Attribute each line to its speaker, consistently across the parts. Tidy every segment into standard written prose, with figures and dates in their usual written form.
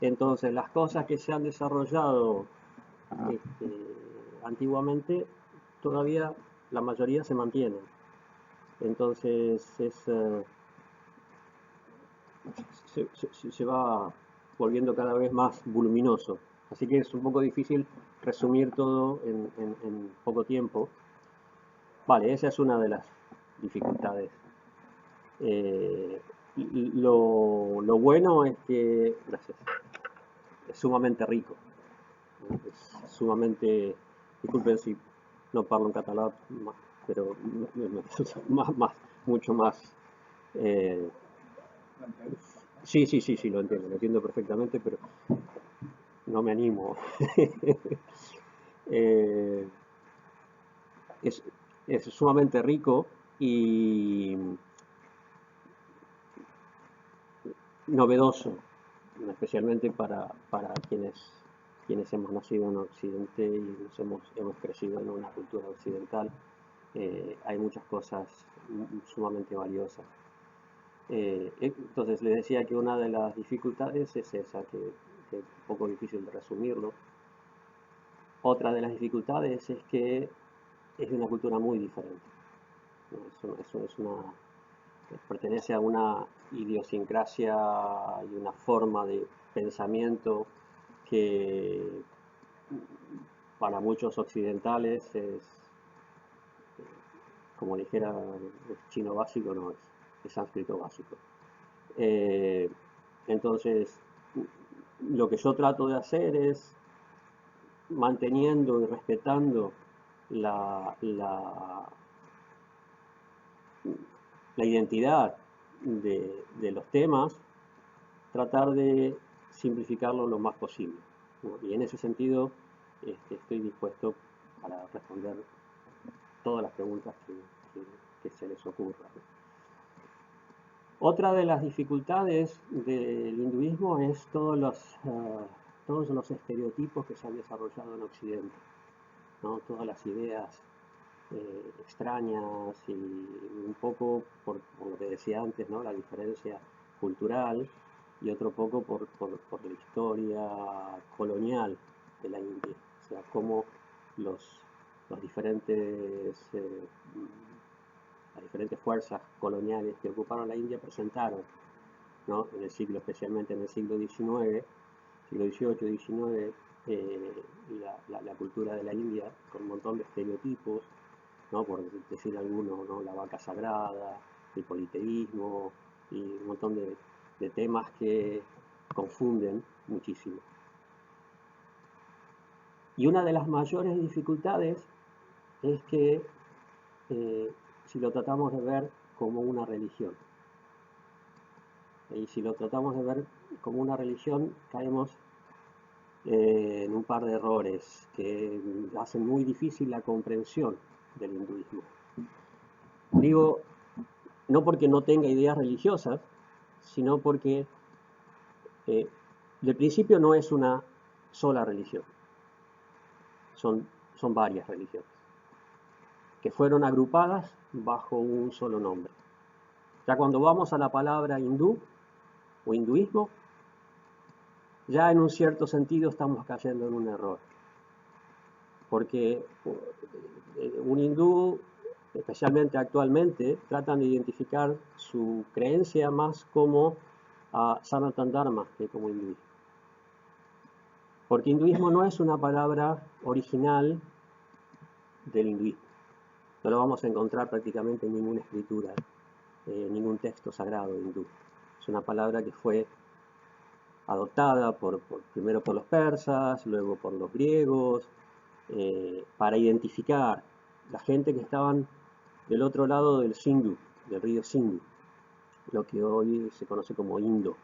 Speaker 1: Entonces, las cosas que se han desarrollado antiguamente, todavía la mayoría se mantienen. Entonces, se va volviendo cada vez más voluminoso. Así que es un poco difícil resumir todo en poco tiempo. Vale, esa es una de las dificultades. Eh, lo bueno es que, gracias, es sumamente rico, ¿no? Es sumamente, disculpen si no parlo en catalán, pero mucho más. eh, sí, lo entiendo perfectamente, pero no me animo. Eh, es, es sumamente rico y novedoso, especialmente para quienes hemos nacido en Occidente y hemos crecido en una cultura occidental. Hay muchas cosas sumamente valiosas. Entonces les decía que una de las dificultades es esa, que es un poco difícil de resumirlo. Otra de las dificultades es que es una cultura muy diferente, ¿no? Eso es pertenece a una idiosincrasia y una forma de pensamiento que para muchos occidentales es, como dijera, es chino básico, no, es sánscrito básico. Eh, entonces, lo que yo trato de hacer es manteniendo y respetando la, la, la identidad de los temas, tratar de simplificarlo lo más posible, ¿no? Y en ese sentido estoy dispuesto para responder todas las preguntas que se les ocurra. Otra de las dificultades del hinduismo es todos los estereotipos que se han desarrollado en Occidente, ¿no? Todas las ideas extrañas y un poco por lo que decía antes, ¿no? La diferencia cultural y otro poco por la historia colonial de la India, o sea, cómo los diferentes, las diferentes fuerzas coloniales que ocuparon la India presentaron, ¿no? En el siglo, especialmente en el siglo XIX, siglo XVIII, XIX, la cultura de la India con un montón de estereotipos, ¿no? Por decir alguno, ¿no? La vaca sagrada, el politeísmo y un montón de temas que confunden muchísimo. Y una de las mayores dificultades es que si lo tratamos de ver como una religión, y si lo tratamos de ver como una religión, caemos en un par de errores que hacen muy difícil la comprensión del hinduismo. Digo, no porque no tenga ideas religiosas, sino porque de principio no es una sola religión, son varias religiones, que fueron agrupadas bajo un solo nombre. Ya cuando vamos a la palabra hindú o hinduismo, ya en un cierto sentido estamos cayendo en un error, porque un hindú, especialmente actualmente, tratan de identificar su creencia más como Sanatana Dharma que como hinduismo. Porque hinduismo no es una palabra original del hinduismo. No lo vamos a encontrar prácticamente en ninguna escritura, ningún texto sagrado hindú. Es una palabra que fue adoptada primero por los persas, luego por los griegos, para identificar la gente que estaban del otro lado del Sindhu, del río Sindhu, lo que hoy se conoce como Indo.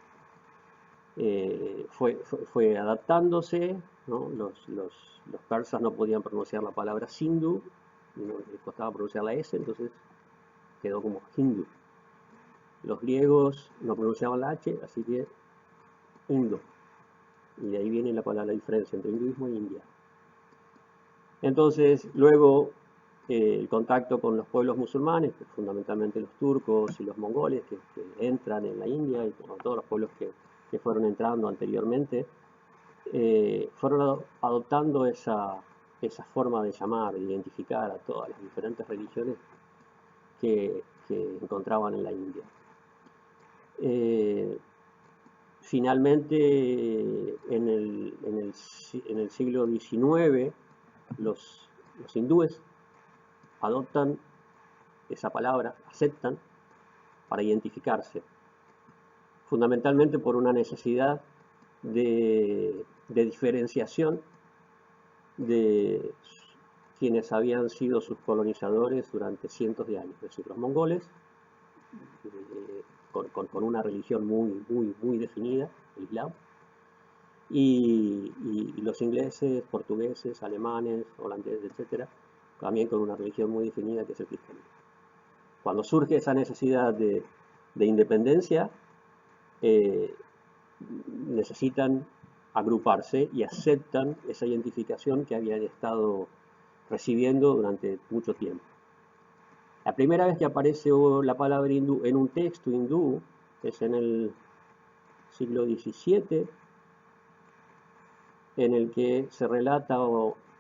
Speaker 1: Fue adaptándose, ¿no? Los persas no podían pronunciar la palabra Sindhu, no les costaba pronunciar la S, entonces quedó como Hindu. Los griegos no pronunciaban la H, así que Indo. Y de ahí viene la diferencia entre hinduismo e India. Entonces, luego el contacto con los pueblos musulmanes, fundamentalmente los turcos y los mongoles que entran en la India, y con todos los pueblos que que fueron entrando anteriormente, fueron adoptando esa forma de llamar, de identificar a todas las diferentes religiones que encontraban en la India. Finalmente, en el siglo XIX, los hindúes adoptan esa palabra, aceptan, para identificarse, fundamentalmente por una necesidad de diferenciación de quienes habían sido sus colonizadores durante cientos de años, es decir, los mongoles, con una religión muy definida, el Islam, y los ingleses, portugueses, alemanes, holandeses, etc., también con una religión muy definida que es el cristianismo. Cuando surge esa necesidad de independencia, necesitan agruparse y aceptan esa identificación que habían estado recibiendo durante mucho tiempo. La primera vez que aparece la palabra hindú en un texto hindú es en el siglo XVII, en el que se relata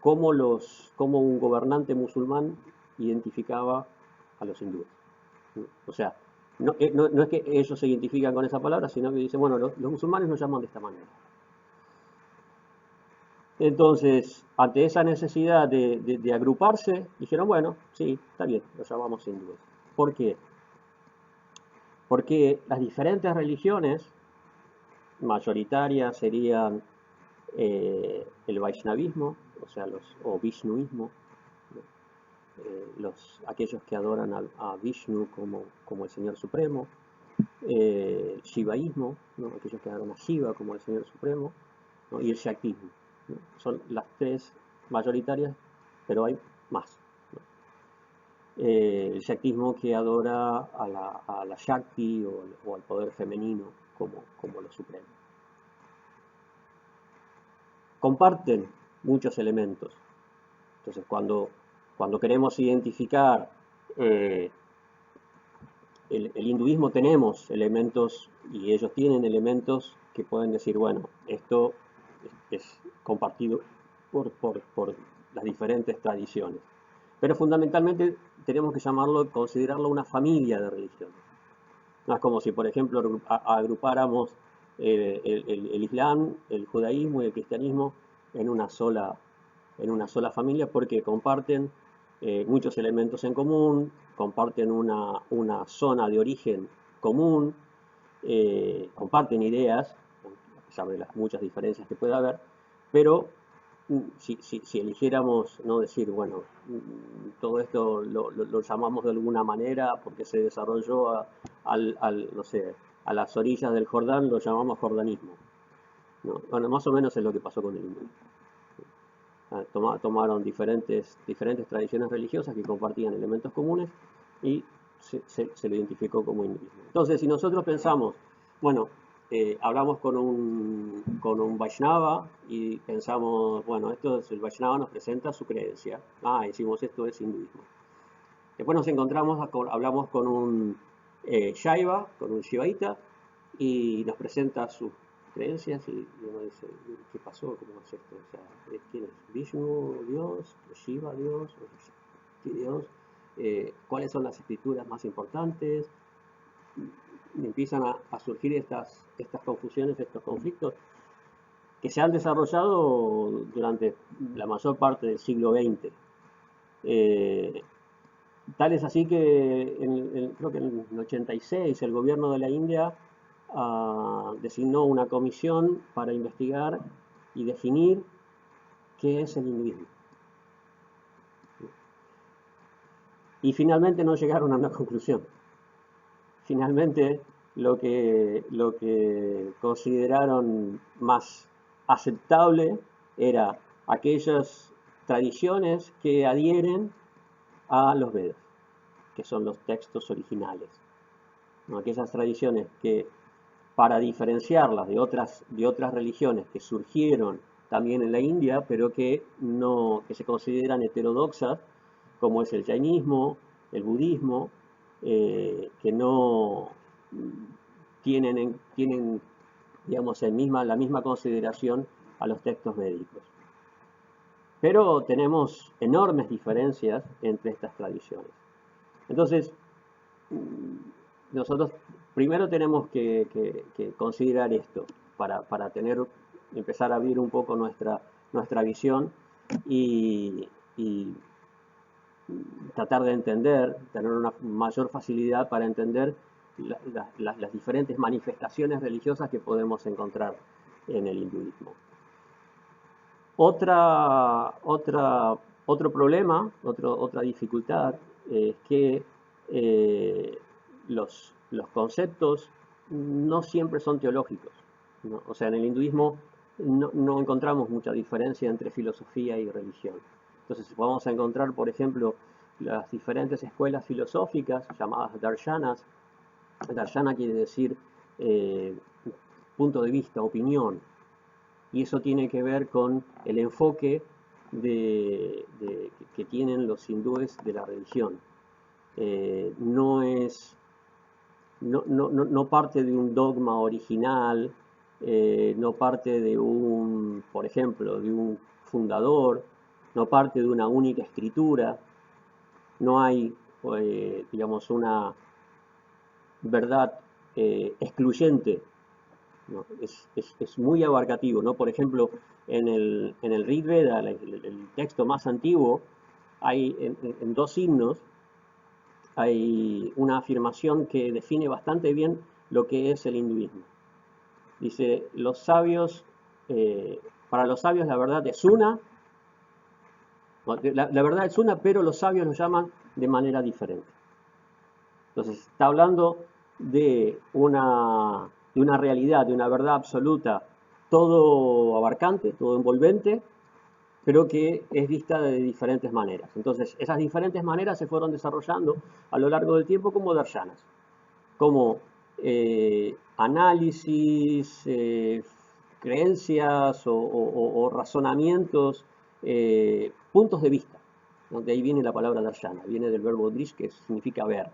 Speaker 1: cómo un gobernante musulmán identificaba a los hindúes. O sea, no es que ellos se identifican con esa palabra, sino que dicen, bueno, los musulmanes nos llaman de esta manera. Entonces, ante esa necesidad de agruparse, dijeron, bueno, sí, está bien, los llamamos hindúes. ¿Por qué? Porque las diferentes religiones mayoritarias serían el Vaishnavismo, o sea, o Vishnuismo, aquellos que adoran a Vishnu como el Señor Supremo, el Shivaísmo, ¿no? Aquellos que adoran a Shiva como el Señor Supremo, ¿no? Y el Shaktismo, ¿no? Son las tres mayoritarias, pero hay más, ¿no? El Shaktismo que adora a la Shakti o al poder femenino como lo supremo. Comparten muchos elementos. Entonces, cuando queremos identificar el hinduismo, tenemos elementos, y ellos tienen elementos que pueden decir, bueno, esto es compartido por las diferentes tradiciones. Pero fundamentalmente tenemos que considerarlo una familia de religiones. No es como si, por ejemplo, agrupáramos el Islam, el judaísmo y el cristianismo en una sola familia, porque comparten muchos elementos en común, comparten una zona de origen común, comparten ideas, a pesar de las muchas diferencias que pueda haber, pero si eligiéramos no decir, bueno, todo esto lo llamamos de alguna manera porque se desarrolló no sé, a las orillas del Jordán, lo llamamos jordanismo, ¿no? Bueno, más o menos es lo que pasó con el hinduismo. Tomaron diferentes tradiciones religiosas que compartían elementos comunes y se lo identificó como hinduismo. Entonces, si nosotros pensamos, bueno, hablamos con un Vaishnava y pensamos, bueno, el Vaishnava nos presenta su creencia. Decimos, esto es hinduismo. Después hablamos con un Shaiva, con un Shivaita, y nos presenta sus creencias y uno dice, ¿qué pasó? ¿Cómo es esto? O sea, ¿quién es? ¿Vishnu, Dios? ¿Shiva, Dios? ¿Qué Dios? ¿Cuáles son las escrituras más importantes? Y empiezan a surgir estas confusiones, estos conflictos que se han desarrollado durante la mayor parte del siglo XX. Tal es así que creo que en el 86 el gobierno de la India designó una comisión para investigar y definir qué es el hinduismo. Y finalmente no llegaron a una conclusión. Finalmente lo que consideraron más aceptable era aquellas tradiciones que adhieren a los Vedas, que son los textos originales, ¿no? Aquellas tradiciones que, para diferenciarlas de otras religiones que surgieron también en la India, pero que se consideran heterodoxas, como es el jainismo, el budismo, que no tienen digamos, la misma consideración a los textos védicos. Pero tenemos enormes diferencias entre estas tradiciones. Entonces, nosotros primero tenemos que considerar esto para empezar a abrir un poco nuestra visión y tratar de entender, tener una mayor facilidad para entender las diferentes manifestaciones religiosas que podemos encontrar en el hinduismo. Otro problema, otra dificultad es que los conceptos no siempre son teológicos, ¿no? O sea, en el hinduismo no encontramos mucha diferencia entre filosofía y religión. Entonces vamos a encontrar, por ejemplo, las diferentes escuelas filosóficas llamadas darshanas. Darshana quiere decir punto de vista, opinión. Y eso tiene que ver con el enfoque que tienen los hindúes de la religión. No parte de un dogma original, no parte de por ejemplo, de un fundador, no parte de una única escritura, no hay, digamos, una verdad excluyente. ¿No? Es muy abarcativo, ¿no? Por ejemplo, en el Rig Veda, el texto más antiguo, hay en 2 himnos hay una afirmación que define bastante bien lo que es el hinduismo. Dice, para los sabios la verdad es una, la verdad es una, pero los sabios lo llaman de manera diferente. Entonces, está hablando de una realidad, de una verdad absoluta, todo abarcante, todo envolvente, pero que es vista de diferentes maneras. Entonces, esas diferentes maneras se fueron desarrollando a lo largo del tiempo como darshanas, como análisis, creencias o razonamientos, puntos de vista. De ahí viene la palabra darshana, viene del verbo drish, que significa ver.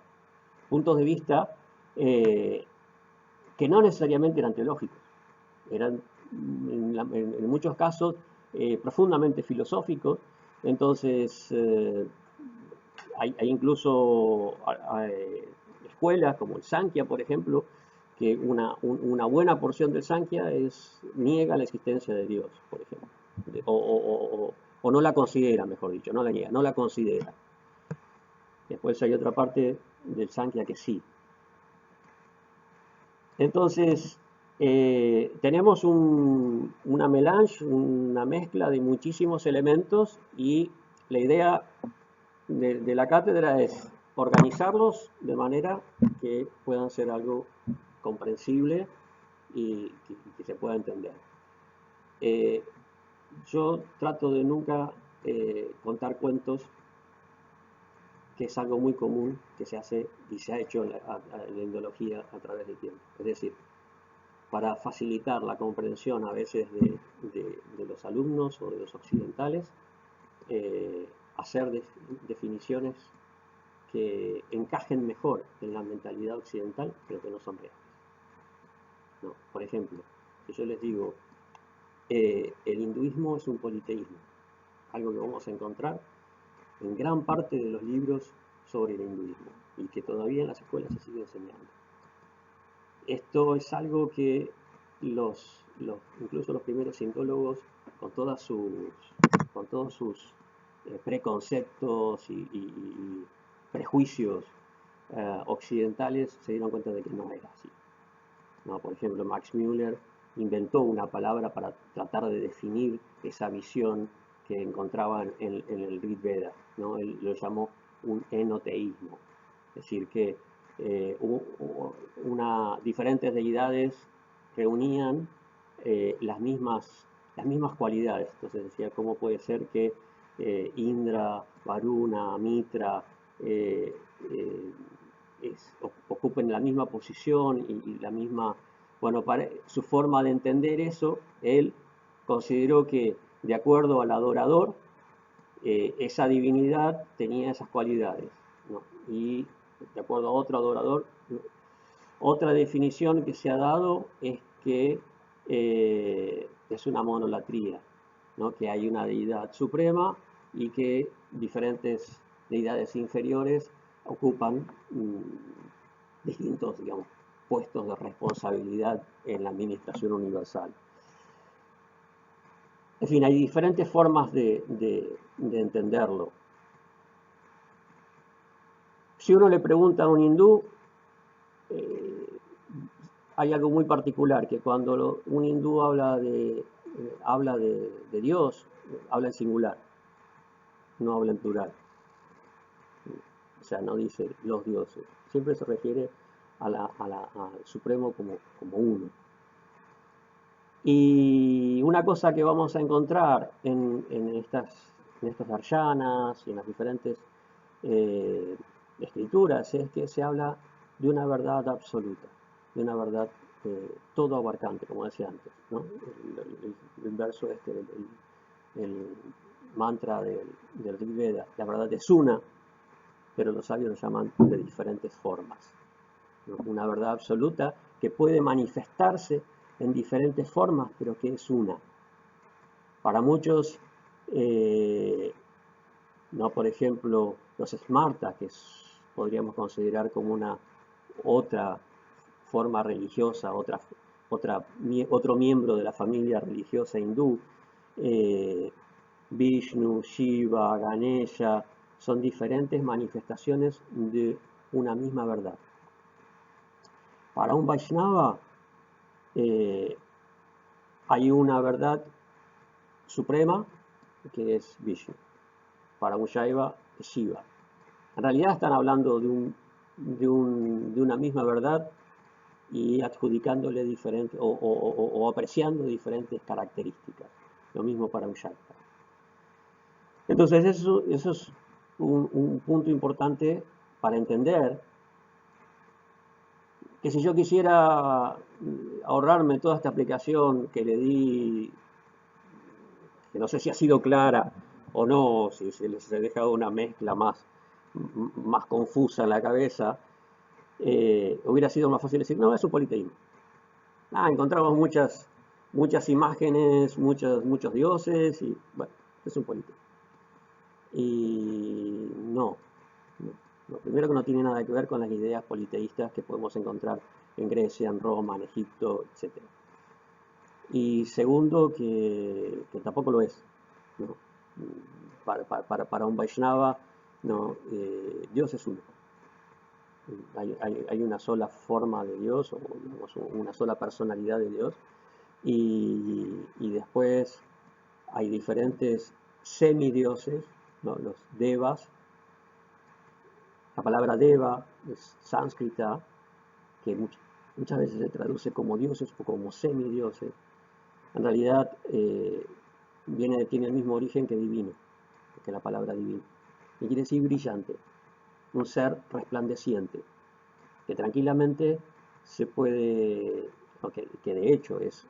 Speaker 1: Puntos de vista que no necesariamente eran teológicos, eran en muchos casos profundamente filosóficos. Entonces hay incluso escuelas como el Sankhya, por ejemplo, que una buena porción del Sankhya niega la existencia de Dios, por ejemplo, o no la considera, mejor dicho, no la niega, no la considera. Después hay otra parte del Sankhya que sí. Entonces, tenemos una melange, una mezcla de muchísimos elementos, y la idea de la cátedra es organizarlos de manera que puedan ser algo comprensible y que se pueda entender. Yo trato de nunca contar cuentos, que es algo muy común que se hace y se ha hecho en la indología a través del tiempo. Es decir, para facilitar la comprensión a veces de los alumnos o de los occidentales, hacer definiciones que encajen mejor en la mentalidad occidental, pero que no son reales. No, por ejemplo, si yo les digo, el hinduismo es un politeísmo, algo que vamos a encontrar en gran parte de los libros sobre el hinduismo y que todavía en las escuelas se sigue enseñando. Esto es algo que incluso los primeros indólogos, con todos sus preconceptos y prejuicios occidentales, se dieron cuenta de que no era así. ¿No? Por ejemplo, Max Müller inventó una palabra para tratar de definir esa visión que encontraban en el Rig Veda, ¿no? Él lo llamó un enoteísmo, es decir, que diferentes deidades reunían las mismas cualidades. Entonces decía, ¿cómo puede ser que Indra, Varuna, Mitra ocupen la misma posición y la misma... Bueno, para su forma de entender eso, él consideró que de acuerdo al adorador, esa divinidad tenía esas cualidades, ¿no? Y de acuerdo a otro adorador, otra definición que se ha dado es que es una monolatría, ¿no? Que hay una deidad suprema y que diferentes deidades inferiores ocupan distintos, digamos, puestos de responsabilidad en la administración universal. En fin, hay diferentes formas de entenderlo. Si uno le pregunta a un hindú, hay algo muy particular, que cuando un hindú habla de Dios, habla en singular, no habla en plural. O sea, no dice los dioses, siempre se refiere al Supremo como uno. Y una cosa que vamos a encontrar en estas darshanas y en las diferentes escrituras es que se habla de una verdad absoluta, de una verdad todo abarcante, como decía antes, ¿no? El verso el mantra del Rig Veda, la verdad es una, pero los sabios lo llaman de diferentes formas, ¿no? Una verdad absoluta que puede manifestarse en diferentes formas, pero que es una. Para muchos, no, por ejemplo, los Smarta, que podríamos considerar como una otra forma religiosa, otro miembro de la familia religiosa hindú, Vishnu, Shiva, Ganesha, son diferentes manifestaciones de una misma verdad. Para un Vaishnava hay una verdad suprema que es Vishnu. Para un Shaiva es Shiva. En realidad están hablando de una misma verdad y adjudicándole diferentes o apreciando diferentes características. Lo mismo para un Shaiva. Entonces eso es un punto importante para entender que si yo quisiera ahorrarme toda esta aplicación que le di, que no sé si ha sido clara o no, si se les ha dejado una mezcla más confusa en la cabeza, hubiera sido más fácil decir, no, es un politeísmo. Encontramos muchas imágenes, muchos dioses, y bueno, es un politeísmo. Y no. Primero que no tiene nada que ver con las ideas politeístas que podemos encontrar en Grecia, en Roma, en Egipto, etc. Y segundo, que tampoco lo es, ¿no? Para un Vaishnava, no, Dios es uno. Hay una sola forma de Dios, o digamos, una sola personalidad de Dios, y después hay diferentes semidioses, ¿no? Los devas. La palabra deva es sánscrita, que muchas veces se traduce como dioses o como semidioses. En realidad tiene el mismo origen que divino, que la palabra divino. Y quiere decir brillante, un ser resplandeciente, que tranquilamente se puede, que de hecho es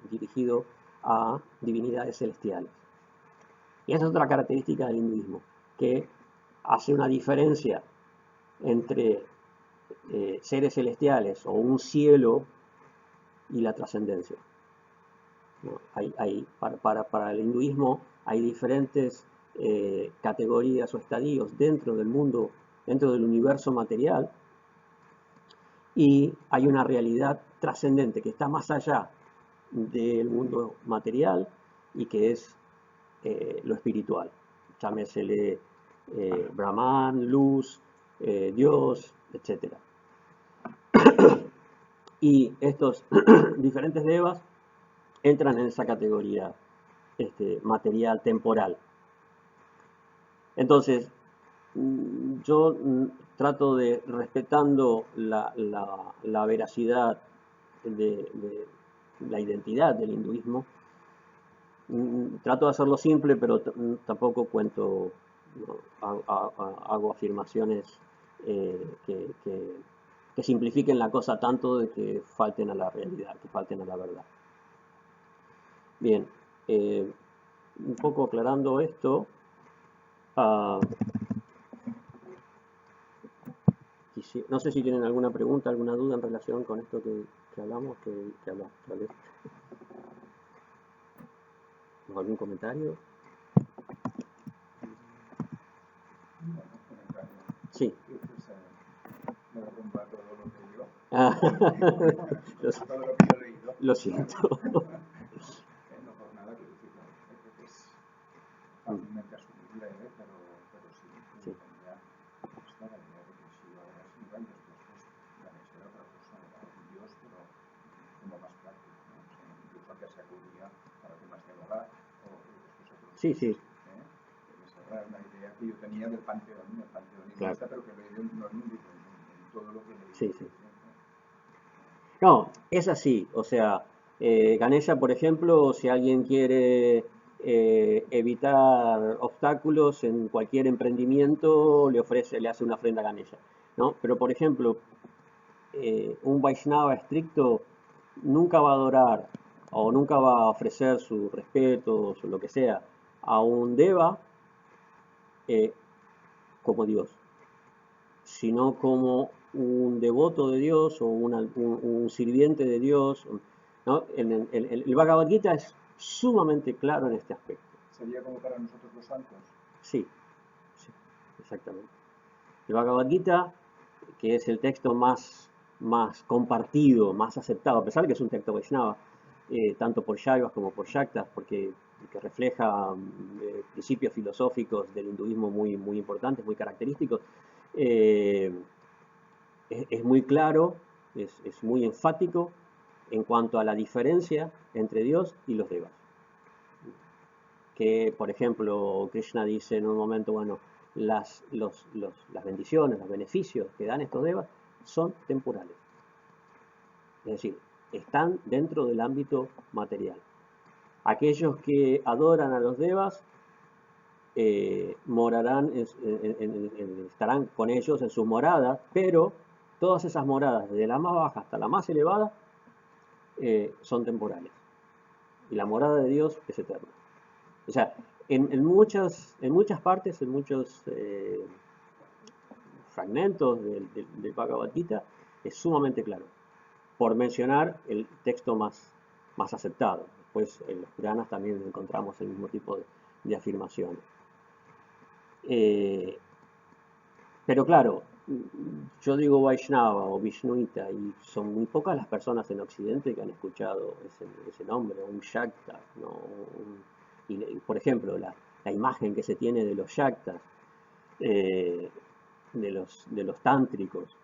Speaker 1: dirigido a divinidades celestiales. Y esa es otra característica del hinduismo, que hace una diferencia entre seres celestiales o un cielo y la trascendencia. ¿No? Para el hinduismo hay diferentes categorías o estadios dentro del mundo, dentro del universo material, y hay una realidad trascendente que está más allá del mundo material y que es lo espiritual. Llámesele Brahman, luz, Dios, etc. Y estos diferentes devas entran en esa categoría material, temporal. Entonces, yo trato de, respetando la veracidad de la identidad del hinduismo, trato de hacerlo simple, pero tampoco cuento, ¿no? Hago afirmaciones que simplifiquen la cosa tanto de que falten a la realidad, que falten a la verdad. Bien, un poco aclarando esto, no sé si tienen alguna pregunta, alguna duda en relación con esto que hablamos, que hablé. ¿Algún comentario? Sí.
Speaker 2: Me derrumba todo lo que yo.
Speaker 1: Todo
Speaker 2: lo que yo he leído.
Speaker 1: Lo siento.
Speaker 2: No por nada, que es fácilmente asumible, pero sí,
Speaker 1: Sí.
Speaker 2: tenía la idea de que si ahora es un gran después, Ganesh era otra cosa, era un dios, pero como más práctico, ¿no? O sea, incluso que se acudía para temas de hogar o después otros.
Speaker 1: Sí, sí.
Speaker 2: Esa era una idea que yo tenía del panteón
Speaker 1: Claro.
Speaker 2: pero que lo he leído no en un libro, en todo lo que he leído.
Speaker 1: Sí, sí. No, es así. O sea, Ganesha, por ejemplo, si alguien quiere evitar obstáculos en cualquier emprendimiento, le hace una ofrenda a Ganesha, ¿no? Pero, por ejemplo, un Vaishnava estricto nunca va a adorar o nunca va a ofrecer sus respetos o lo que sea a un Deva como Dios, sino como un devoto de Dios o un sirviente de Dios, ¿no? El Bhagavad Gita es sumamente claro en este aspecto.
Speaker 2: ¿Sería como para nosotros los santos?
Speaker 1: Sí, sí, exactamente. El Bhagavad Gita, que es el texto más compartido, más aceptado, a pesar de que es un texto Vaishnava, tanto por Shaivas como por Shaktas, porque refleja principios filosóficos del hinduismo muy, muy importantes, muy característicos, es muy claro, es muy enfático en cuanto a la diferencia entre Dios y los devas. Que, por ejemplo, Krishna dice en un momento, bueno, las bendiciones, los beneficios que dan estos devas son temporales. Es decir, están dentro del ámbito material. Aquellos que adoran a los devas morarán, estarán con ellos en sus moradas, pero todas esas moradas, desde la más baja hasta la más elevada, son temporales. Y la morada de Dios es eterna. O sea, en muchas partes, en muchos fragmentos del Bhagavad Gita, es sumamente claro. Por mencionar el texto más aceptado. Después en los Puranas también encontramos el mismo tipo de afirmaciones. Pero claro, yo digo Vaishnava o Vishnuita y son muy pocas las personas en Occidente que han escuchado ese nombre, un Shakta, ¿no? Y, por ejemplo, la imagen que se tiene de los Shaktas, de los tántricos,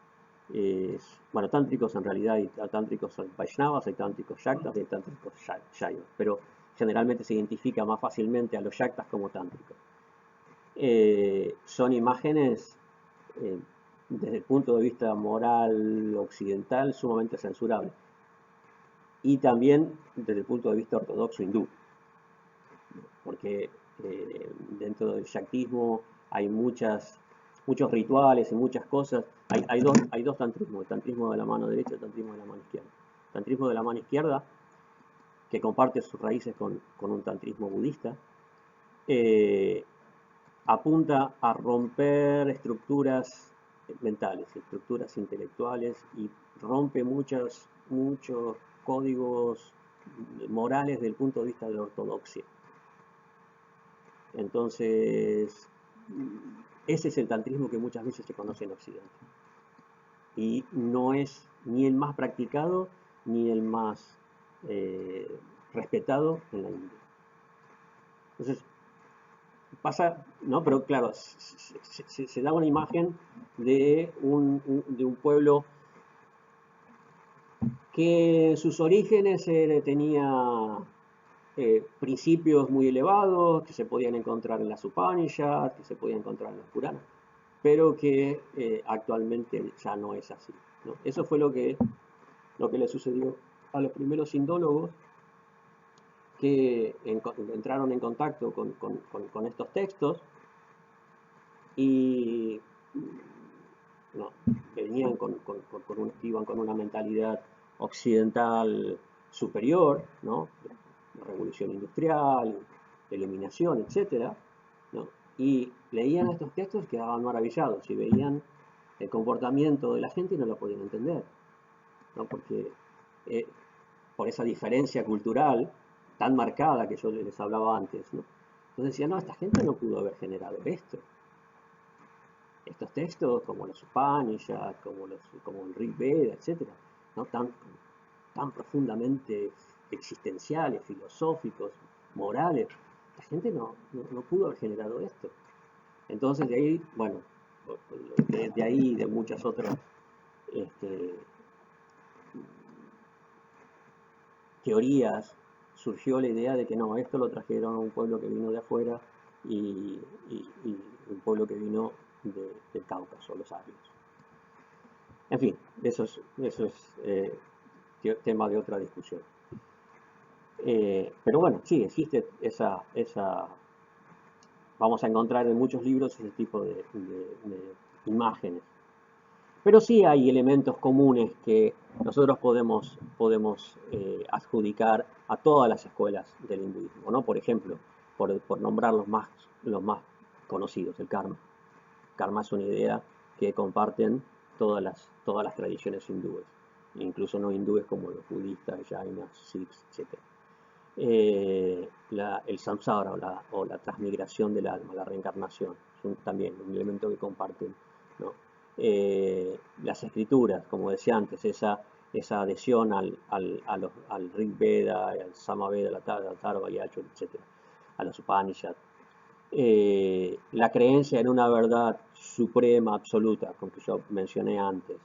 Speaker 1: bueno, tántricos en realidad hay tántricos Vaishnavas, hay tántricos Shaktas, hay tántricos Shaivas, pero generalmente se identifica más fácilmente a los Shaktas como tántricos. Son imágenes desde el punto de vista moral occidental sumamente censurables y también desde el punto de vista ortodoxo hindú, porque dentro del Shaktismo hay muchos rituales y muchas cosas. Hay dos tantrismos, el tantrismo de la mano derecha y el tantrismo de la mano izquierda. El tantrismo de la mano izquierda, que comparte sus raíces con un tantrismo budista, apunta a romper estructuras mentales, estructuras intelectuales y rompe muchos códigos morales desde el punto de vista de la ortodoxia. Entonces, ese es el tantrismo que muchas veces se conoce en Occidente. Y no es ni el más practicado ni el más respetado en la India. Entonces, pasa, ¿no? Pero claro, se da una imagen de un pueblo que en sus orígenes tenía principios muy elevados, que se podían encontrar en las Upanishads, que se podían encontrar en los Puranas, pero que actualmente ya no es así, ¿no? Eso fue lo que le sucedió a los primeros indólogos que entraron en contacto con estos textos y no, venían iban con una mentalidad occidental superior, ¿no? La revolución industrial, eliminación, etcétera, ¿no? Y leían estos textos y quedaban maravillados y veían el comportamiento de la gente y no lo podían entender, ¿no? Porque por esa diferencia cultural tan marcada que yo les hablaba antes, ¿no? Entonces decía, no, esta gente no pudo haber generado esto. Estos textos, como los Upanishads, como el Rig Veda, etcétera, ¿no? Tan profundamente existenciales, filosóficos, morales. La gente no pudo haber generado esto. Entonces de ahí, bueno, de ahí de muchas otras teorías surgió la idea de que no, esto lo trajeron a un pueblo que vino de afuera y un pueblo que vino del Cáucaso, los arios. En fin, eso es tema de otra discusión. Pero bueno, sí, existe vamos a encontrar en muchos libros ese tipo de imágenes. Pero sí hay elementos comunes que nosotros podemos adjudicar a todas las escuelas del hinduismo, ¿no? Por ejemplo, por nombrar los más conocidos, el karma. El karma es una idea que comparten todas las tradiciones hindúes, incluso no hindúes como los budistas, jainas, sikhs, etc. El samsara o la transmigración del alma, la reencarnación, es también un elemento que comparten, ¿no? Las escrituras, como decía antes, esa adhesión al Rig Veda, al Sama Veda, al Atharva, Yachu, etc., a los Upanishads. La creencia en una verdad suprema, absoluta, como que yo mencioné antes.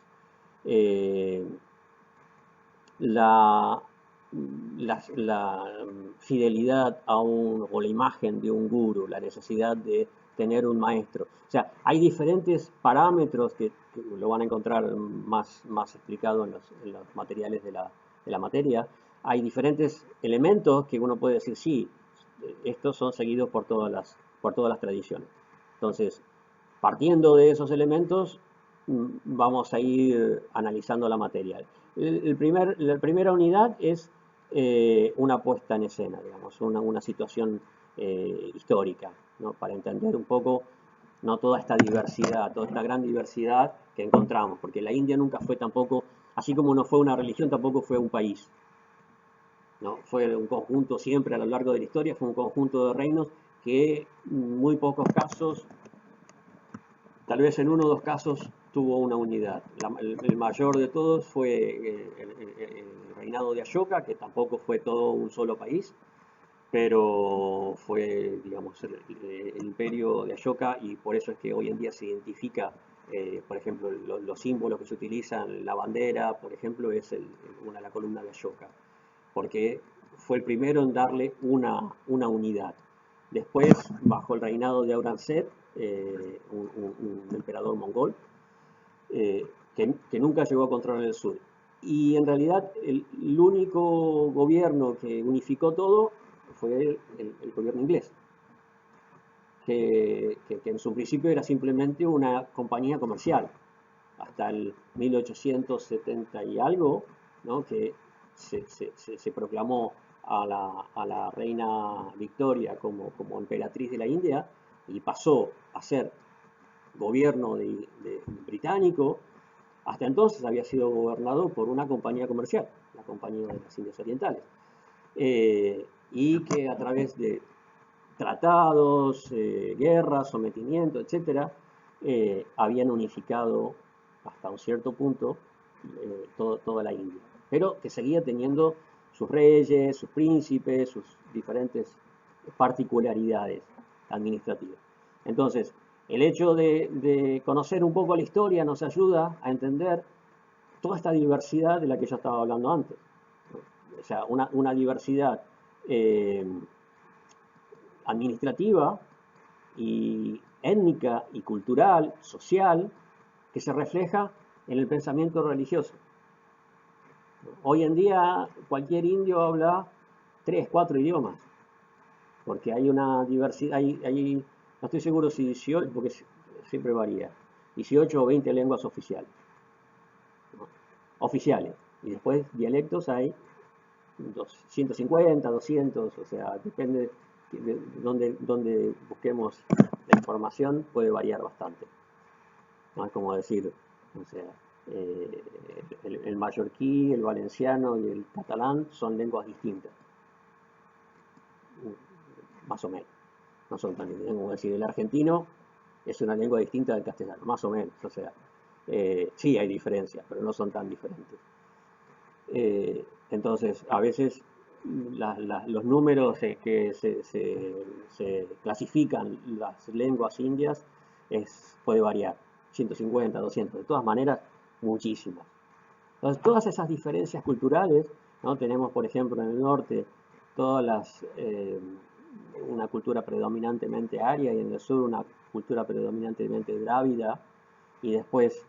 Speaker 1: La fidelidad o la imagen de un guru, la necesidad de tener un maestro. O sea, hay diferentes parámetros que lo van a encontrar más explicado en los materiales de la materia. Hay diferentes elementos que uno puede decir, sí, estos son seguidos por todas las tradiciones. Entonces, partiendo de esos elementos, vamos a ir analizando la materia. La primera unidad es una puesta en escena, digamos, una situación histórica, ¿no? Para entender un poco, ¿no?, toda esta diversidad, toda esta gran diversidad que encontramos, porque la India nunca fue tampoco, así como no fue una religión, tampoco fue un país, ¿no? Fue un conjunto siempre a lo largo de la historia, fue un conjunto de reinos que en muy pocos casos, tal vez en uno o dos casos, tuvo una unidad. El mayor de todos fue el reinado de Ashoka, que tampoco fue todo un solo país, pero fue, digamos, el imperio de Ashoka, y por eso es que hoy en día se identifica, por ejemplo, los símbolos que se utilizan, la bandera, por ejemplo, es la columna de Ashoka, porque fue el primero en darle una unidad. Después, bajo el reinado de Aurangzeb, un emperador mongol, que nunca llegó a controlar el sur. Y en realidad el único gobierno que unificó todo fue el gobierno inglés, que en su principio era simplemente una compañía comercial, hasta el 1870 y algo, ¿no?, que se proclamó a la reina Victoria como emperatriz de la India y pasó a ser gobierno británico. Hasta entonces había sido gobernado por una compañía comercial, la Compañía de las Indias Orientales, y que a través de tratados, guerras, sometimiento, etc., habían unificado hasta un cierto punto toda la India, pero que seguía teniendo sus reyes, sus príncipes, sus diferentes particularidades administrativas. Entonces, el hecho de conocer un poco la historia nos ayuda a entender toda esta diversidad de la que yo estaba hablando antes, ¿no? O sea, una diversidad administrativa y étnica y cultural, social, que se refleja en el pensamiento religioso. Hoy en día cualquier indio habla 3, 4 idiomas, porque hay una diversidad, no estoy seguro si 18, porque siempre varía, 18 o 20 lenguas oficiales, ¿no? Oficiales, y después dialectos hay 150, 200, o sea, depende de donde busquemos la información, puede variar bastante. ¿No? Es como decir, o sea, el mallorquí, el valenciano y el catalán son lenguas distintas. más o menos, no son tan diferentes. Como decir, el argentino es una lengua distinta del castellano, más o menos, o sea, sí hay diferencias, pero no son tan diferentes. Entonces, a veces los números que se clasifican las lenguas indias puede variar, 150, 200, de todas maneras, muchísimas. Entonces, todas esas diferencias culturales, ¿no? Tenemos, por ejemplo, en el norte, una cultura predominantemente aria y en el sur una cultura predominantemente drávida, y después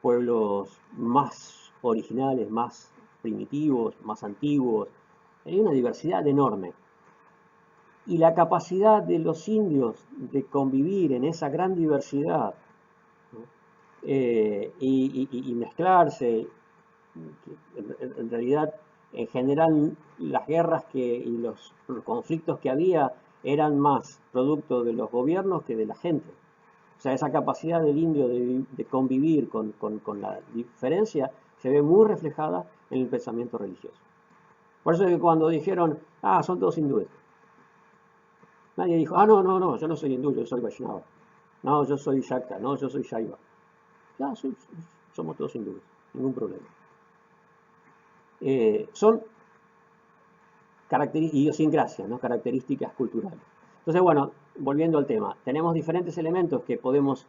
Speaker 1: pueblos más originales, más primitivos, más antiguos. Hay una diversidad enorme. Y la capacidad de los indios de convivir en esa gran diversidad, ¿no? Y mezclarse, en realidad, en general, las guerras y los conflictos que había eran más producto de los gobiernos que de la gente. O sea, esa capacidad del indio de convivir con la diferencia se ve muy reflejada en el pensamiento religioso. Por eso es que cuando dijeron, son todos hindúes, nadie dijo, no, yo no soy hindú, yo soy Vaishnava. No, yo soy Shakta, no, yo soy Shaiva. Ya, somos todos hindúes, ningún problema. Son idiosincrasias, ¿no? Características culturales. Entonces, bueno, volviendo al tema, tenemos diferentes elementos que podemos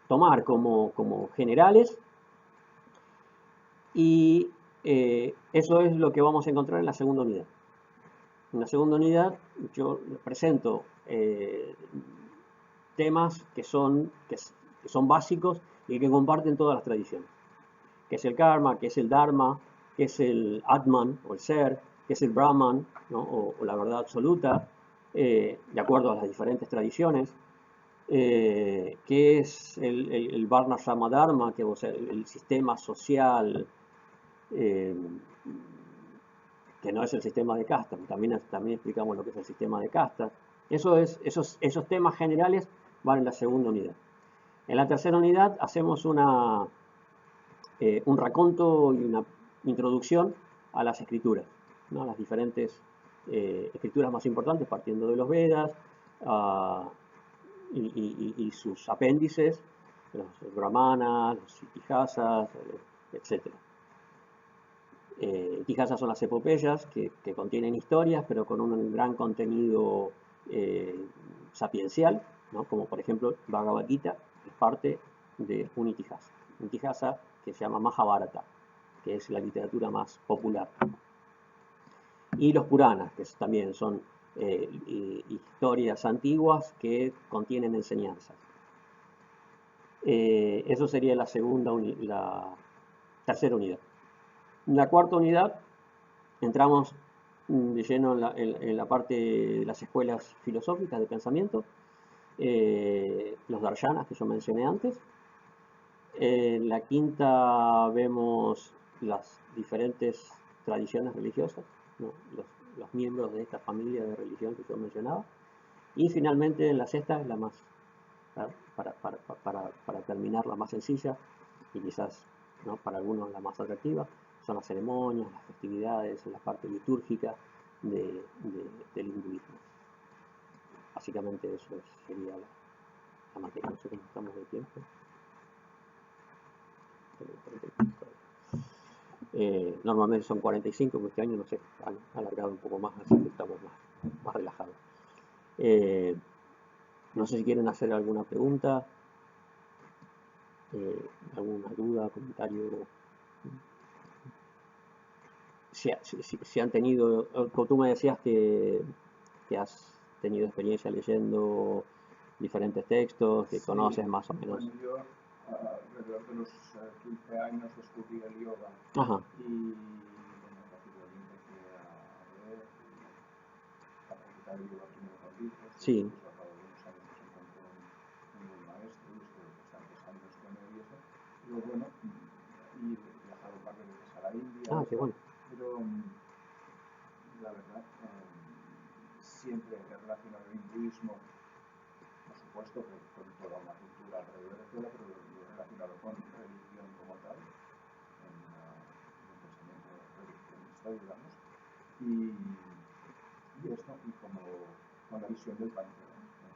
Speaker 1: tomar como generales, y eso es lo que vamos a encontrar en la segunda unidad. En la segunda unidad yo les presento temas que son básicos y que comparten todas las tradiciones, que es el karma, que es el dharma, que es el atman o el ser, que es el brahman, ¿no? o la verdad absoluta, de acuerdo a las diferentes tradiciones, que es el varnashrama dharma, que es el sistema social, que no es el sistema de castas, también explicamos lo que es el sistema de castas. Esos temas generales van en la segunda unidad. En la tercera unidad hacemos un raconto y una introducción a las escrituras, ¿no? Las diferentes escrituras más importantes, partiendo de los Vedas y sus apéndices, los brahmanas, los itihasas, etc. Itihasas son las epopeyas que contienen historias, pero con un gran contenido sapiencial, ¿no? Como por ejemplo Bhagavad Gita, es parte de un itihasa. Un itihasa que se llama Mahabharata, que es la literatura más popular. Y los Puranas, que también son historias antiguas que contienen enseñanzas. Eso sería la tercera unidad. En la cuarta unidad entramos de lleno en la parte de las escuelas filosóficas de pensamiento, los darshanas que yo mencioné antes. En la quinta vemos las diferentes tradiciones religiosas, ¿no? los miembros de esta familia de religión que yo mencionaba. Y finalmente en la sexta es la más, para terminar, la más sencilla y quizás, ¿no?, para algunos la más atractiva, son las ceremonias, las festividades, la parte litúrgica del hinduismo. Básicamente eso sería la materia. No sé cómo estamos de tiempo. Normalmente son 45, pero este año no sé, han alargado un poco más, así que estamos más relajados. No sé si quieren hacer alguna pregunta, alguna duda, comentario. Si han tenido, tú me decías que has tenido experiencia leyendo diferentes textos, que conoces más o menos.
Speaker 2: Bueno, yo alrededor de los 15 años descubrí el yoga.
Speaker 1: Ajá.
Speaker 2: Y bueno, rápidamente empecé a leer y a practicar el yoga primero con libros.
Speaker 1: Sí.
Speaker 2: Después, al cabo de unos años, se encontró un buen maestro y estuve bastantes años con él y eso. Pero bueno, y he viajado un par de veces a la India.
Speaker 1: Qué bueno.
Speaker 2: Pero la verdad, siempre he relacionado el hinduismo, por supuesto, con toda una cultura alrededor de todo, pero lo he relacionado con religión como tal, en un pensamiento religionista, digamos. Y y esto y como con la visión del panteón,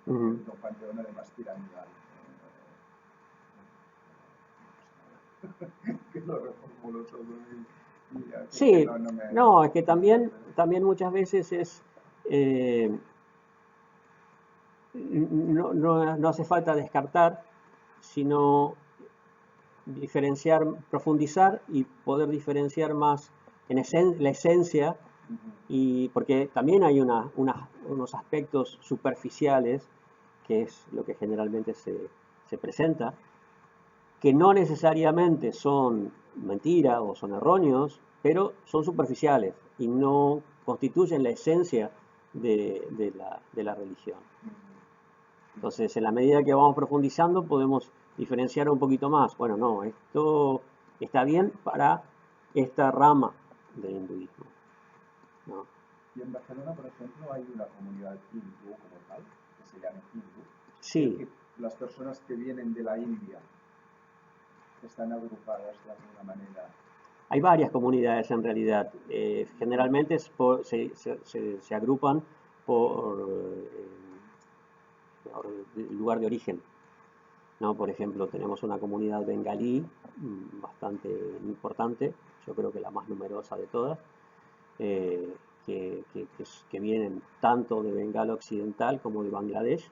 Speaker 1: Ujú.
Speaker 2: un panteón además piramidal. Que lo reformulo todo y que
Speaker 1: Sí,
Speaker 2: no, no me,
Speaker 1: no, es que
Speaker 2: no me sale.
Speaker 1: también muchas veces es, no hace falta descartar, sino diferenciar, profundizar y poder diferenciar más en la esencia, y porque también hay unos aspectos superficiales, que es lo que generalmente se presenta, que no necesariamente son mentira o son erróneos, pero son superficiales y no constituyen la esencia de la religión. Entonces, en la medida que vamos profundizando, podemos diferenciar un poquito más. Bueno, no, esto está bien para esta rama del hinduismo, ¿no?
Speaker 2: Y en Barcelona, por ejemplo, hay una comunidad hindú como tal, que se llama hindú,
Speaker 1: Sí,
Speaker 2: que las personas que vienen de la India están agrupadas de alguna manera.
Speaker 1: hay varias comunidades en realidad. Generalmente se agrupan por el lugar de origen, ¿no? Por ejemplo, tenemos una comunidad bengalí bastante importante, yo creo que la más numerosa de todas, eh, que vienen tanto de Bengala Occidental como de Bangladesh,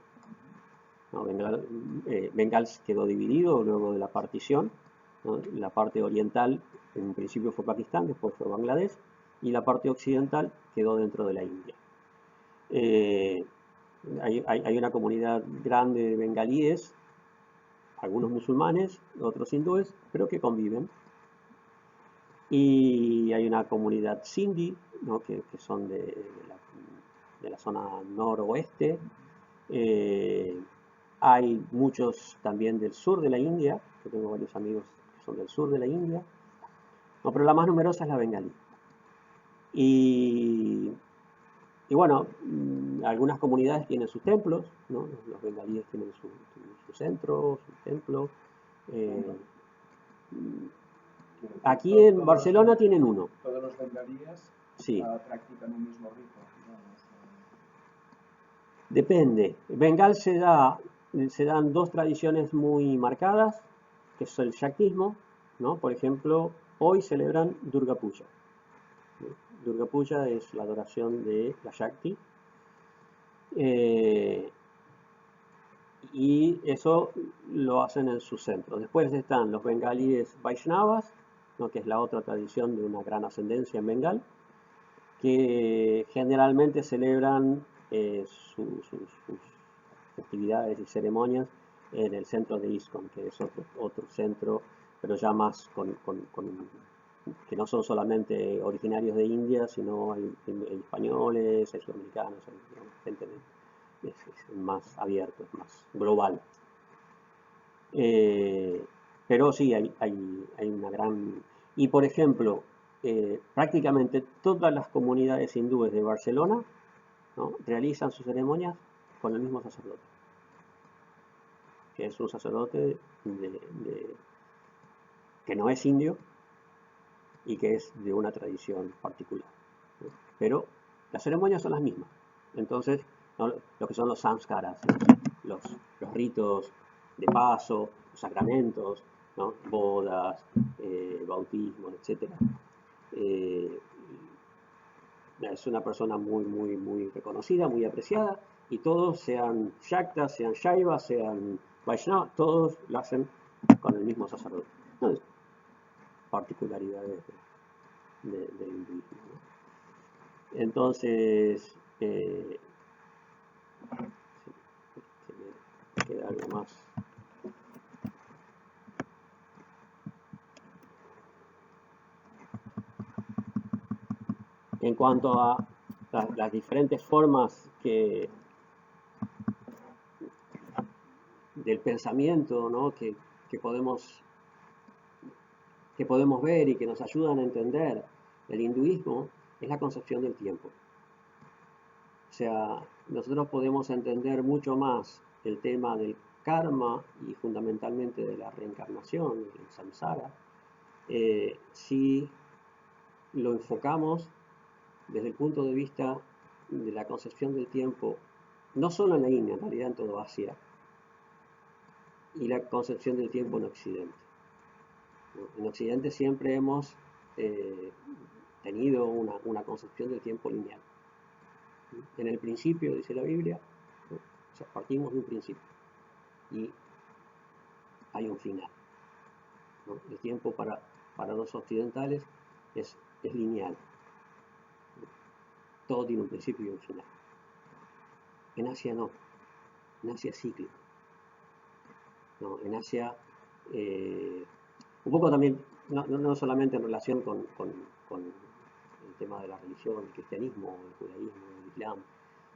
Speaker 1: ¿no? Bengal quedó dividido luego de la partición, ¿no? La parte oriental en un principio fue Pakistán, después fue Bangladesh, y la parte occidental quedó dentro de la India. Eh, hay una comunidad grande de bengalíes, algunos musulmanes, otros hindúes, pero que conviven. Y hay una comunidad sindhi, ¿no? que son de la zona noroeste. Eh, Hay muchos también del sur de la India, que tengo varios amigos que son del sur de la India. No, pero la más numerosa es la bengalí. Y, y bueno, algunas comunidades tienen sus templos, ¿no? Los bengalíes tienen su centro, su templo. Eh,
Speaker 2: Quiero decir,
Speaker 1: Aquí en Barcelona tienen uno,
Speaker 2: todos los bengalíes
Speaker 1: sí.
Speaker 2: practican un mismo rito, digamos.
Speaker 1: Depende. Bengal se dan dos tradiciones muy marcadas, que es el Shaktismo, ¿no? Por ejemplo, hoy celebran Durga Puja, ¿no? Durga Puja es la adoración de la Shakti. eh, y eso lo hacen en su centro. Después están los bengalíes Vaishnavas, ¿no? Que es la otra tradición de una gran ascendencia en Bengal, que generalmente celebran sus festividades y ceremonias en el centro de ISKCON, que es otro centro, pero ya más que no son solamente originarios de India, sino hay españoles, hay sudamericanos, hay gente es más abierto, es más global. Eh, pero sí, hay una gran... Y por ejemplo, prácticamente todas las comunidades hindúes de Barcelona, ¿no? realizan sus ceremonias con el mismo sacerdote, que es un sacerdote que no es indio y que es de una tradición particular, ¿no? Pero las ceremonias son las mismas. Entonces, ¿no? Lo que son los samskaras, los, los ritos de paso, los sacramentos, ¿no? Bodas, bautismos, etc. Es una persona muy reconocida, muy apreciada, y todos, sean Shaktas, sean Shaivas, sean Vaishnavas, todos lo hacen con el mismo sacerdote. No, particularidades del hinduismo, ¿no? Entonces, si me queda algo más. En cuanto a las diferentes formas del pensamiento, ¿no? que podemos que podemos ver y que nos ayudan a entender el hinduismo, es la concepción del tiempo. O sea, nosotros podemos entender mucho más el tema del karma y fundamentalmente de la reencarnación, el samsara, si lo enfocamos desde el punto de vista de la concepción del tiempo, no solo en la India, en realidad en toda Asia, y la concepción del tiempo en Occidente. En Occidente siempre hemos tenido una concepción del tiempo lineal. En el principio, dice la Biblia, o sea, partimos de un principio y hay un final. El tiempo para los occidentales es lineal. Todo tiene un principio y un final. En Asia no. En Asia es cíclico. No, en Asia, un poco también, no solamente en relación con el tema de la religión, el cristianismo, el judaísmo, el islam,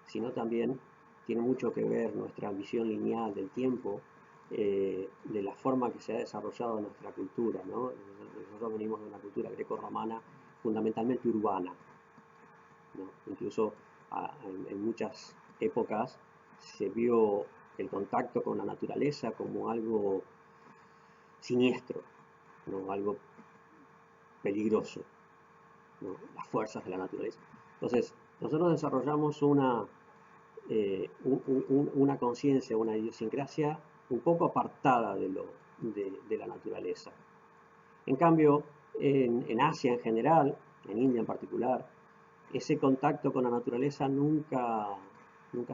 Speaker 1: sino también tiene mucho que ver nuestra visión lineal del tiempo, de la forma que se ha desarrollado nuestra cultura, ¿no? Nosotros venimos de una cultura greco-romana fundamentalmente urbana, ¿no? Incluso en muchas épocas se vio el contacto con la naturaleza como algo siniestro, ¿no? Algo peligroso, ¿no? Las fuerzas de la naturaleza. Entonces, nosotros desarrollamos una conciencia, una idiosincrasia un poco apartada de la naturaleza. En cambio, en Asia en general, en India en particular, ese contacto con la naturaleza nunca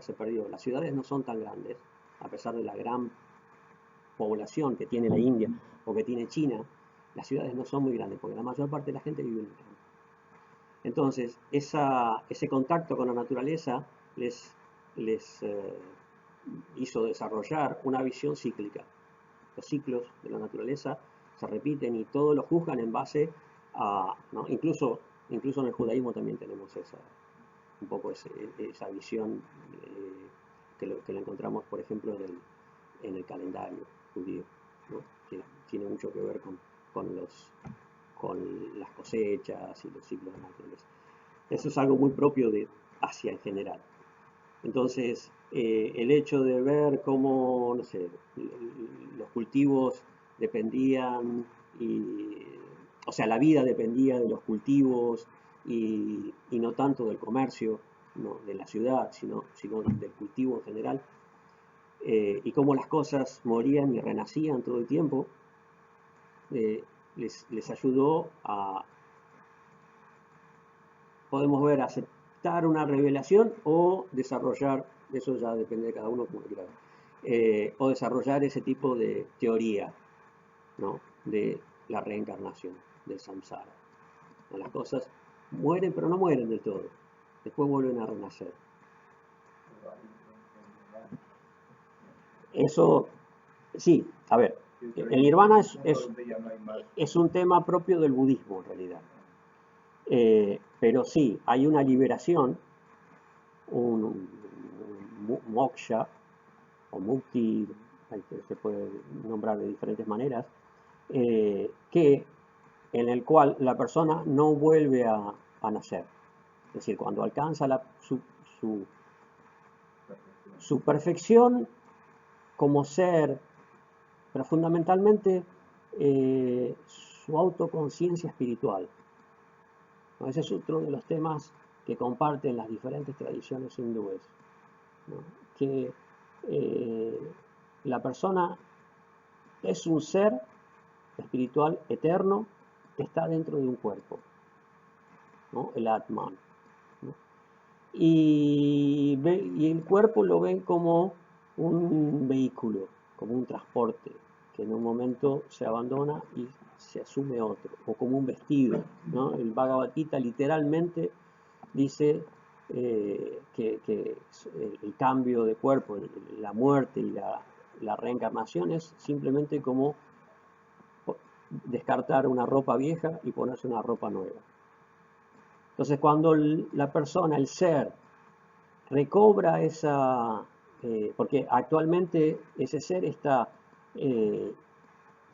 Speaker 1: se perdió. Las ciudades no son tan grandes, a pesar de la gran población que tiene la India o que tiene China. Las ciudades no son muy grandes, porque la mayor parte de la gente vive en el campo. Entonces, ese contacto con la naturaleza les hizo desarrollar una visión cíclica. Los ciclos de la naturaleza se repiten y todos los juzgan en base a, ¿no? Incluso en el judaísmo también tenemos un poco esa visión que la encontramos, por ejemplo, en el calendario judío, ¿no? Que tiene mucho que ver con las cosechas y los ciclos de la naturaleza. Eso es algo muy propio de Asia en general. Entonces, el hecho de ver cómo, no sé, los cultivos dependían, o sea, la vida dependía de los cultivos y no tanto del comercio, no de la ciudad, sino del cultivo en general, y cómo las cosas morían y renacían todo el tiempo, les ayudó a, podemos ver, aceptar una revelación o desarrollar, eso ya depende de cada uno como quiera, o desarrollar ese tipo de teoría, ¿no? De la reencarnación, del samsara. Las cosas mueren, pero no mueren del todo. Después vuelven a renacer. Eso, sí, a ver, el nirvana es un tema propio del budismo en realidad. Pero sí, hay una liberación, un moksha o mukti, se puede nombrar de diferentes maneras, en el cual la persona no vuelve a nacer. Es decir, cuando alcanza su perfección como ser, pero fundamentalmente su autoconciencia espiritual. Ese es otro de los temas que comparten las diferentes tradiciones hindúes, ¿no? Que la persona es un ser espiritual eterno que está dentro de un cuerpo, ¿no? El Atman, ¿no? Y el cuerpo lo ven como un vehículo, como un transporte, que en un momento se abandona y se asume otro, o como un vestido, ¿no? El Bhagavad Gita literalmente dice que el cambio de cuerpo, la muerte y la reencarnación es simplemente como descartar una ropa vieja y ponerse una ropa nueva. Entonces, cuando la persona, el ser, recobra porque actualmente ese ser está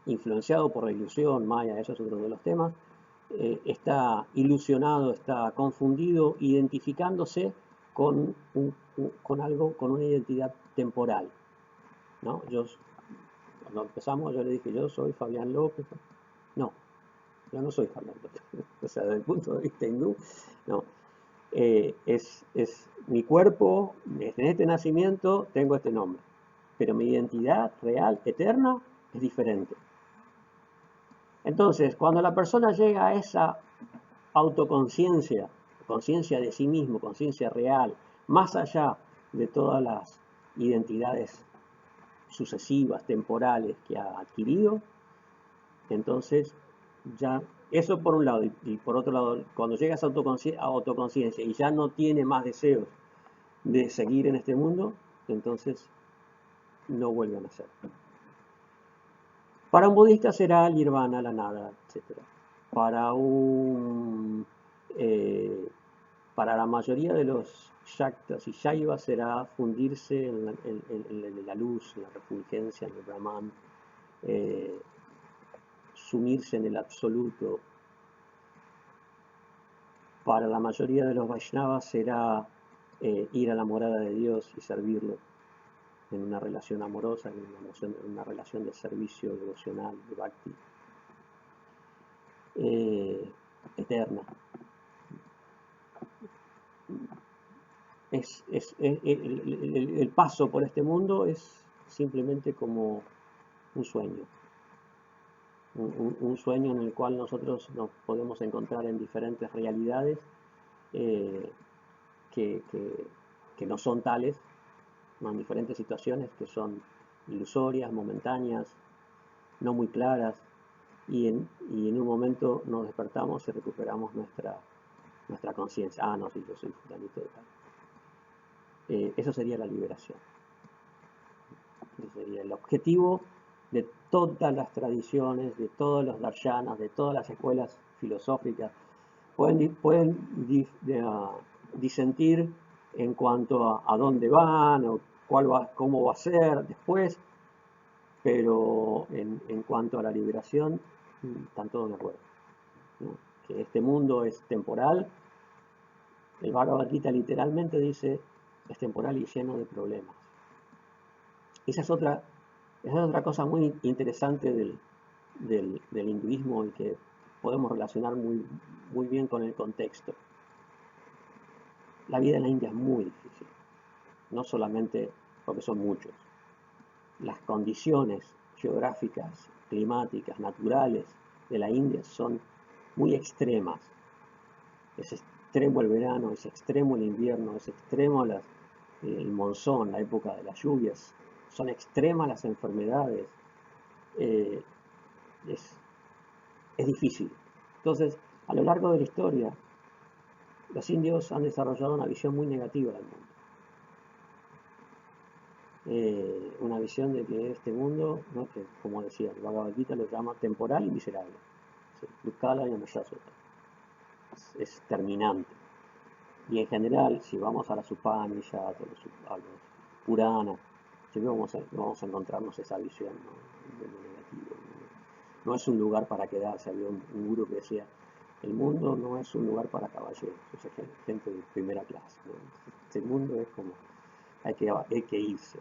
Speaker 1: influenciado por la ilusión maya, eso es otro de los temas, está ilusionado, está confundido, identificándose con algo, con una identidad temporal, ¿no? Cuando empezamos yo le dije, yo soy Fabián López. No, yo no soy Fabián López. O sea, desde el punto de vista hindú, no. es mi cuerpo, desde este nacimiento tengo este nombre, pero mi identidad real, eterna, es diferente. Entonces, cuando la persona llega a esa autoconciencia, conciencia de sí mismo, conciencia real, más allá de todas las identidades sucesivas, temporales que ha adquirido, entonces ya, eso por un lado, y por otro lado, cuando llega a esa autoconciencia y ya no tiene más deseos de seguir en este mundo, entonces no vuelve a nacer. Para un budista será nirvana, la nada, etc. Para para la mayoría de los shaktas y shaivas será fundirse en la luz, en la refulgencia, en el Brahman, sumirse en el absoluto. Para la mayoría de los Vaishnavas será ir a la morada de Dios y servirlo en una relación amorosa, en una relación de servicio devocional, de bhakti, eterna. El paso por este mundo es simplemente como un sueño. Un sueño en el cual nosotros nos podemos encontrar en diferentes realidades que no son tales, ¿no? En diferentes situaciones que son ilusorias, momentáneas, no muy claras, y en un momento nos despertamos y recuperamos nuestra conciencia. Ah, no, sí, yo soy fulanito de tal. Eso sería la liberación. Eso sería el objetivo de todas las tradiciones, de todos los darshanas, de todas las escuelas filosóficas. Pueden disentir en cuanto a dónde van o cómo va a ser después, pero en cuanto a la liberación, están todos de acuerdo, ¿no? Que este mundo es temporal. El Bhagavad Gita literalmente dice, es temporal y lleno de problemas. Esa es otra cosa muy interesante del hinduismo y que podemos relacionar muy bien con el contexto. La vida en la India es muy difícil, no solamente porque son muchos. Las condiciones geográficas, climáticas, naturales de la India son muy extremas. Es extremo el verano, es extremo el invierno, es extremo el monzón, la época de las lluvias, son extremas las enfermedades. Es difícil. Entonces, a lo largo de la historia, los indios han desarrollado una visión muy negativa del mundo. Una visión de que este mundo, ¿no? Que, como decía, el Bhagavad Gita lo llama temporal y miserable. Es terminante. Y en general, si vamos a las Upanishads, a los Puranas, siempre vamos a encontrarnos esa visión, ¿no? De lo negativo. No es un lugar para quedarse. Había un gurú que decía, el mundo no es un lugar para caballeros, es gente de primera clase, ¿no? Este mundo es como, hay que irse.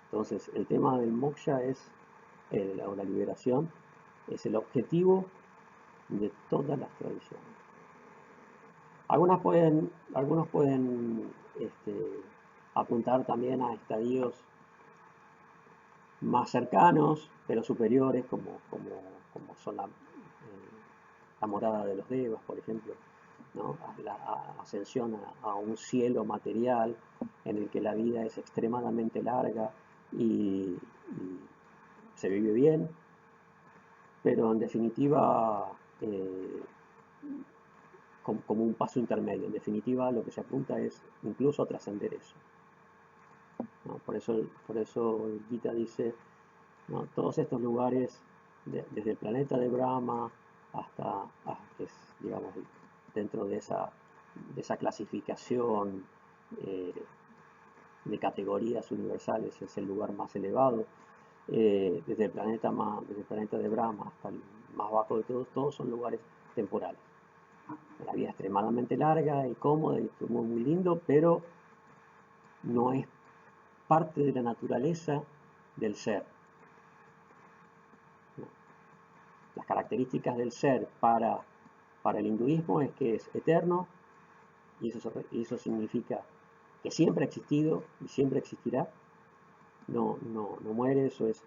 Speaker 1: Entonces, el tema del moksha o la liberación, es el objetivo de todas las tradiciones. Algunos pueden apuntar también a estadios más cercanos, pero superiores, como son la morada de los devas, por ejemplo, ¿no? La ascensión a un cielo material en el que la vida es extremadamente larga y se vive bien, pero en definitiva como un paso intermedio. En definitiva, lo que se apunta es incluso a trascender eso, ¿no? Por eso el Gita dice, ¿no? Todos estos lugares, desde el planeta de Brahma hasta que es, digamos, dentro de esa clasificación de categorías universales, es el lugar más elevado. Desde el planeta de Brahma hasta el más bajo de todos son lugares temporales. La vida es extremadamente larga y cómoda y muy lindo, pero no es parte de la naturaleza del ser. ¿No? Las características del ser para el hinduismo es que es eterno, y eso significa que siempre ha existido y siempre existirá, no muere. Eso es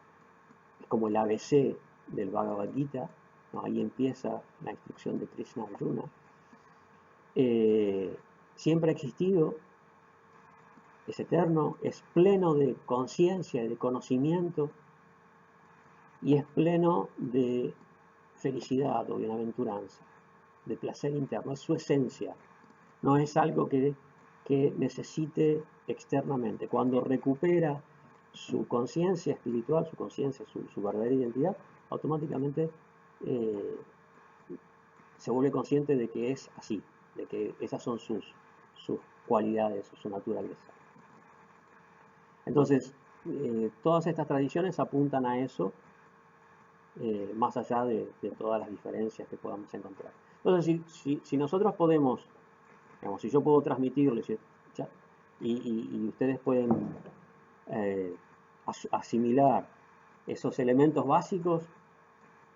Speaker 1: como el ABC del Bhagavad Gita, ¿no? Ahí empieza la instrucción de Krishna a Arjuna. Siempre ha existido, es eterno, es pleno de conciencia y de conocimiento, y es pleno de felicidad o bienaventuranza, de placer interno, es su esencia, no es algo que necesite externamente. Cuando recupera su conciencia espiritual, su conciencia, su verdadera identidad, automáticamente se vuelve consciente de que es así, de que esas son sus cualidades, su naturaleza. Entonces, todas estas tradiciones apuntan a eso, más allá de todas las diferencias que podamos encontrar. Entonces, si nosotros podemos, digamos, si yo puedo transmitirles y ustedes pueden asimilar esos elementos básicos,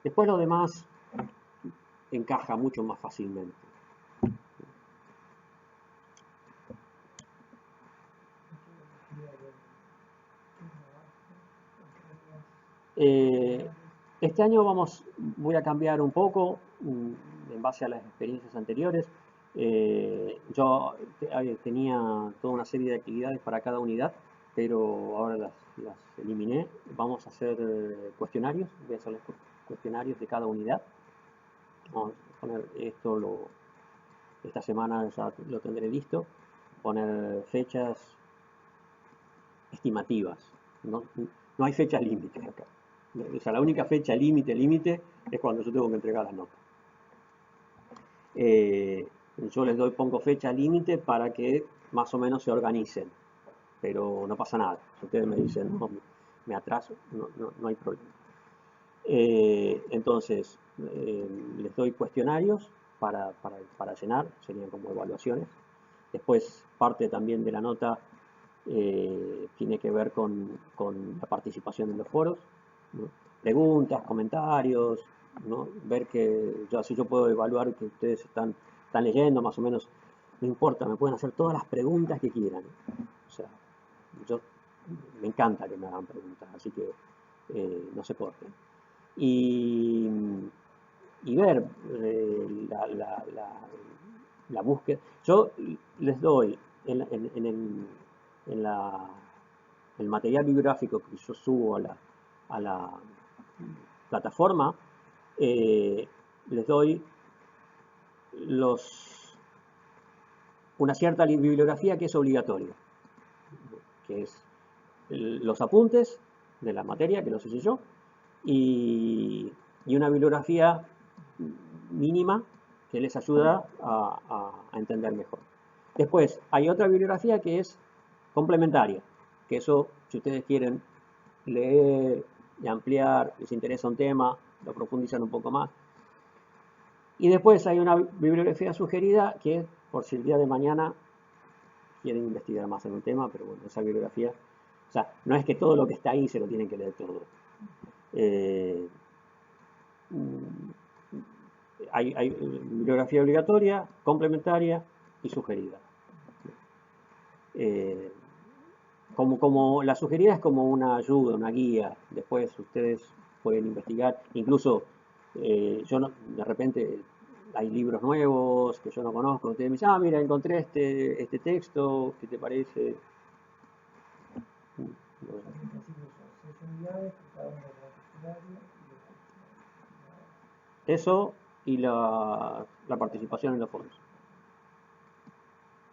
Speaker 1: después lo demás encaja mucho más fácilmente. Este año voy a cambiar un poco en base a las experiencias anteriores. Yo tenía toda una serie de actividades para cada unidad, pero ahora las eliminé. Vamos a hacer cuestionarios, voy a hacer los cuestionarios de cada unidad. Vamos a poner esta semana ya lo tendré listo, poner fechas estimativas, no hay fechas límites acá. O sea, la única fecha límite es cuando yo tengo que entregar las notas. Yo les pongo fecha límite para que más o menos se organicen, pero no pasa nada. Si ustedes me dicen, no, me atraso, no hay problema. Entonces, les doy cuestionarios para llenar, serían como evaluaciones. Después, parte también de la nota tiene que ver con la participación en los foros, ¿no? Preguntas, comentarios, ¿no? Ver que así yo puedo evaluar que ustedes están leyendo más o menos. No importa, me pueden hacer todas las preguntas que quieran. O sea, me encanta que me hagan preguntas, así que no se corten. Y ver la búsqueda. Yo les doy en el material bibliográfico que yo subo a la plataforma, les doy una cierta bibliografía que es obligatoria, que es los apuntes de la materia, que los hice yo, y una bibliografía mínima que les ayuda a entender mejor. Después, hay otra bibliografía que es complementaria, que eso, si ustedes quieren leer y ampliar, les interesa un tema, lo profundizan un poco más. Y después hay una bibliografía sugerida que es por si el día de mañana quieren investigar más en un tema, pero bueno, esa bibliografía, o sea, no es que todo lo que está ahí se lo tienen que leer todo. Hay bibliografía obligatoria, complementaria y sugerida. Como la sugerida es como una ayuda, una guía. Después ustedes pueden investigar. Incluso de repente hay libros nuevos que yo no conozco. Ustedes me dicen, mira, encontré este texto, ¿qué te parece? Eso y la participación en los foros.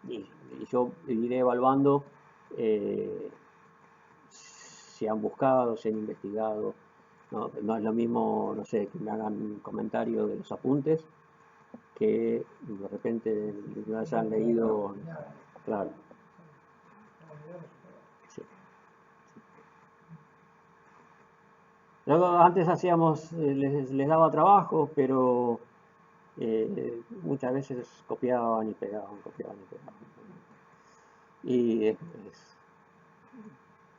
Speaker 1: Y yo iré evaluando si han buscado, si han investigado. No es lo mismo, no sé, que me hagan un comentario de los apuntes que de repente no hayan leído. Claro. Sí. Luego, antes hacíamos, les daba trabajo, pero muchas veces copiaban y pegaban. Y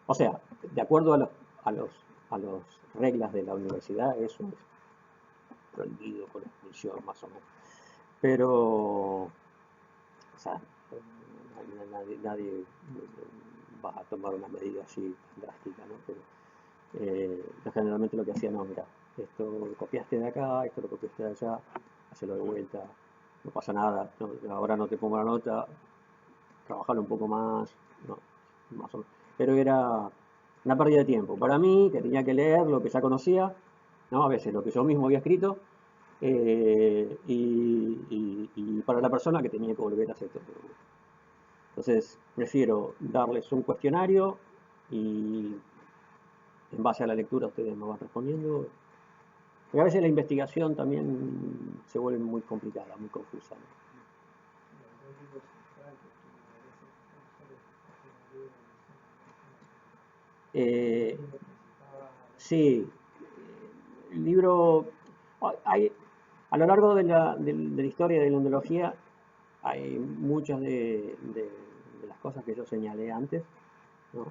Speaker 1: o sea, de acuerdo a las reglas de la universidad, eso es prohibido con expulsión, más o menos. Pero O sea, nadie va a tomar una medida así tan drástica, ¿no? Pero generalmente lo que hacía, no, mira, esto lo copiaste de acá, esto lo copiaste de allá, hacelo de vuelta, no pasa nada, no, ahora no te pongo la nota, trabajarlo un poco más, no, más o menos. Pero era una pérdida de tiempo. Para mí, que tenía que leer lo que ya conocía, ¿no? A veces lo que yo mismo había escrito, y para la persona que tenía que volver a hacer todo. Entonces, prefiero darles un cuestionario y en base a la lectura ustedes me van respondiendo. Porque a veces la investigación también se vuelve muy complicada, muy confusa, ¿no? Sí, el libro, hay, a lo largo de la historia de la endología, hay muchas de las cosas que yo señalé antes, ¿no?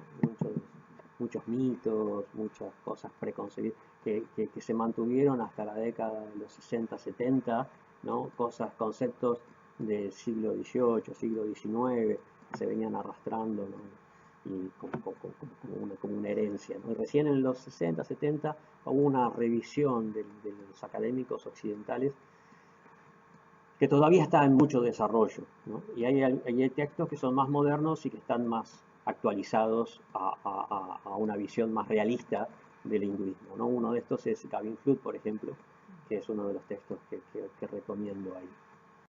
Speaker 1: Muchos mitos, muchas cosas preconcebidas que se mantuvieron hasta la década de los 60, 70, ¿no? Conceptos del siglo XVIII, siglo XIX, que se venían arrastrando, ¿no? Y como una herencia, ¿no? Y recién en los 60, 70 hubo una revisión de los académicos occidentales que todavía está en mucho desarrollo, ¿no? Y hay textos que son más modernos y que están más actualizados a una visión más realista del hinduismo, ¿no? Uno de estos es Gavin Flood, por ejemplo, que es uno de los textos que recomiendo ahí.